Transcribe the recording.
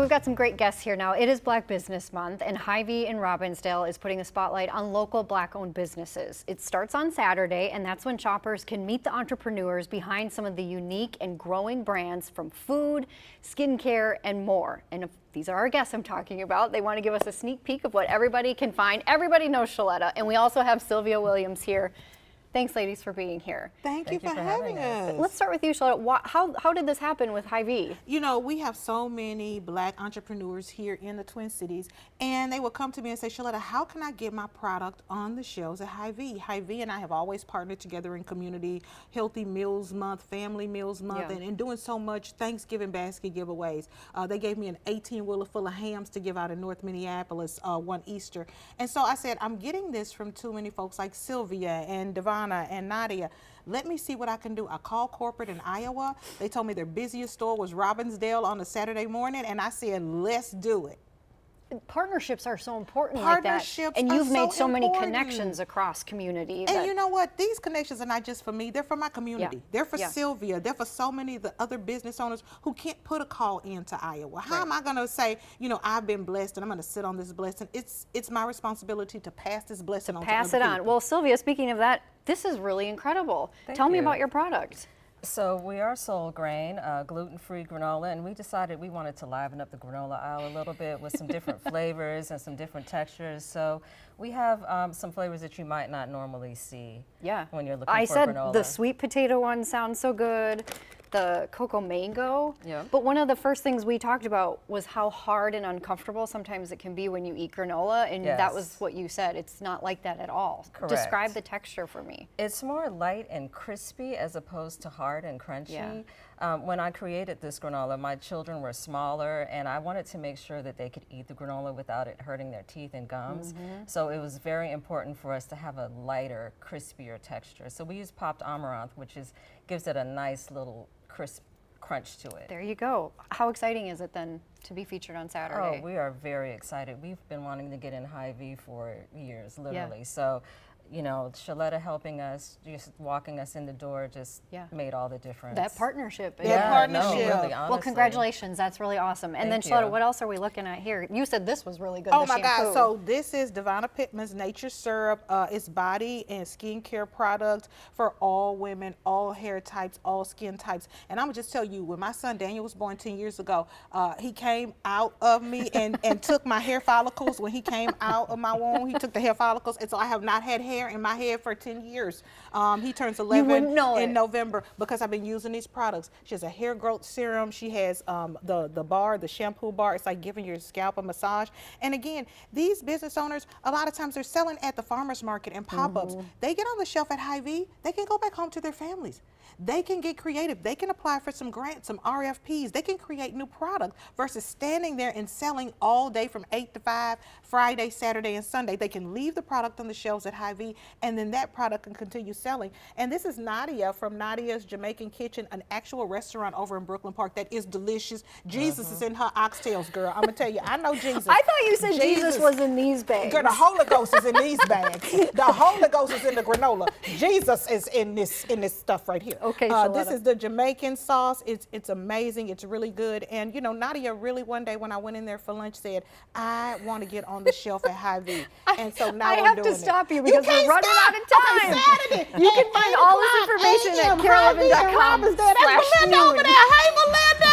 We've got some great guests here now. It is Black Business Month, and Hy-Vee in Robbinsdale is putting a spotlight on local Black-owned businesses. It starts on Saturday, and that's when shoppers can meet the entrepreneurs behind some of the unique and growing brands from food, skincare, and more. And if these are our guests I'm talking about. They want to give us a sneak peek of what everybody can find. Everybody knows Shaletta, and we also have Sylvia Williams here. Thanks, ladies, for being here. Thank you for having us. Let's start with you, Shaletta. How did this happen with Hy-Vee? You know, we have so many Black entrepreneurs here in the Twin Cities, and they will come to me and say, Shaletta, how can I get my product on the shelves at Hy-Vee? Hy-Vee and I have always partnered together in Community Healthy Meals Month, Family Meals Month, and doing so much Thanksgiving basket giveaways. They gave me an 18-wheeler full of hams to give out in North Minneapolis one Easter. And so I said, I'm getting this from too many folks like Sylvia and Devon and Nadia. Let me see what I can do. I called corporate in Iowa. They told me their busiest store was Robbinsdale on a Saturday morning, and I said, let's do it. Partnerships are so important Partnerships like that. And you've made so many important. connections across community. And you know what? These connections are not just for me. They're for my community. Yeah. They're for Sylvia. They're for so many of the other business owners who can't put a call into Iowa. How am I going to say, you know, I've been blessed and I'm going to sit on this blessing? It's my responsibility to pass this blessing on to other people. Well, Sylvia, speaking of that, this is really incredible. Tell me about your product. So we are Soul Grain, gluten-free granola, and we decided we wanted to liven up the granola aisle a little bit with some different flavors and some different textures. So we have some flavors that you might not normally see when you're looking for granola. I said the sweet potato one sounds so good, the cocoa mango. But one of the first things we talked about was how hard and uncomfortable sometimes it can be when you eat granola, and that was what you said. It's not like that at all. Correct. Describe the texture for me. It's more light and crispy as opposed to hard and crunchy. When I created this granola, my children were smaller, and I wanted to make sure that they could eat the granola without it hurting their teeth and gums. So it was very important for us to have a lighter, crispier texture. So we use popped amaranth, which gives it a nice little crisp crunch to it. There you go. How exciting is it then to be featured on Saturday? Oh, we are very excited. We've been wanting to get in Hy-Vee for years, literally. So, you know, Shaletta helping us, just walking us in the door just made all the difference. That partnership. No, really, honestly. Well, congratulations. That's really awesome. And then, Shaletta, what else are we looking at here? You said this was really good. Oh, my God. So this is Devonna Pittman's Nature Syrup. It's body and skincare product for all women, all hair types, all skin types. And I'm going to just tell you, when my son Daniel was born 10 years ago, he came out of me and took my hair follicles. When he came out of my womb, he took the hair follicles. And so I have not had hair in my head for 10 years. He turns 11 in November because I've been using these products. She has a hair growth serum. She has the shampoo bar. It's like giving your scalp a massage. And again, these business owners, a lot of times they're selling at the farmer's market and pop-ups. They get on the shelf at Hy-Vee, they can go back home to their families. They can get creative. They can apply for some grants, some RFPs. They can create new product versus standing there and selling all day from 8 to 5, Friday, Saturday, and Sunday. They can leave the product on the shelves at Hy-Vee, and then that product can continue selling. And this is Nadia from Nadia's Jamaican Kitchen, an actual restaurant over in Brooklyn Park that is delicious. Jesus is in her oxtails, girl. I'm going to tell you, I know Jesus. I thought you said Jesus was in these bags. Girl, the Holy Ghost is in these bags. The Holy Ghost is in the granola. Jesus is in this stuff right here. Okay, this is the Jamaican sauce. It's amazing. It's really good. And you know, Nadia really one day when I went in there for lunch said, I want to get on the shelf at Hy-Vee. And so now I have to stop you because we're running out of time. You can find all this information at carolyn.com/noon. Hey, Melinda!